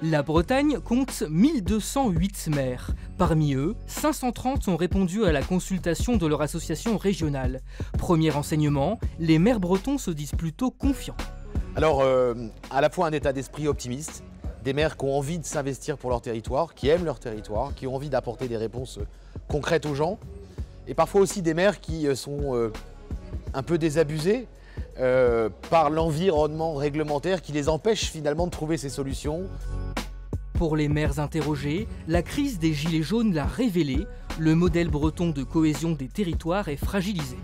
La Bretagne compte 1208 maires. Parmi eux, 530 ont répondu à la consultation de leur association régionale. Premier renseignement, les maires bretons se disent plutôt confiants. Alors, à la fois un état d'esprit optimiste, des maires qui ont envie de s'investir pour leur territoire, qui aiment leur territoire, qui ont envie d'apporter des réponses concrètes aux gens, et parfois aussi des maires qui sont un peu désabusés par l'environnement réglementaire qui les empêche finalement de trouver ces solutions. Pour les maires interrogés, la crise des Gilets jaunes l'a révélé, le modèle breton de cohésion des territoires est fragilisé.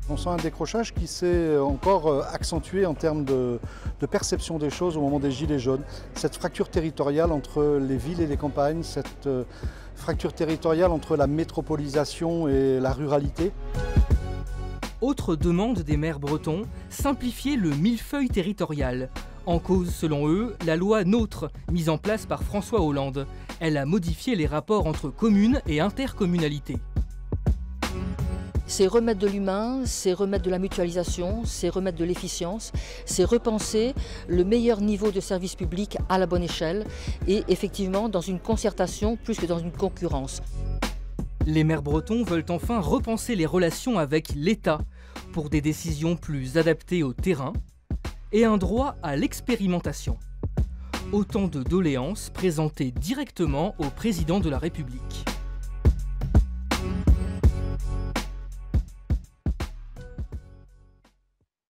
On sent un décrochage qui s'est encore accentué en termes de perception des choses au moment des Gilets jaunes. Cette fracture territoriale entre les villes et les campagnes, cette fracture territoriale entre la métropolisation et la ruralité. Autre demande des maires bretons, simplifier le millefeuille territorial. En cause, selon eux, la loi NOTRe, mise en place par François Hollande. Elle a modifié les rapports entre communes et intercommunalités. C'est remettre de l'humain, c'est remettre de la mutualisation, c'est remettre de l'efficience, c'est repenser le meilleur niveau de service public à la bonne échelle et effectivement dans une concertation plus que dans une concurrence. Les maires bretons veulent enfin repenser les relations avec l'État pour des décisions plus adaptées au terrain et un droit à l'expérimentation. Autant de doléances présentées directement au président de la République.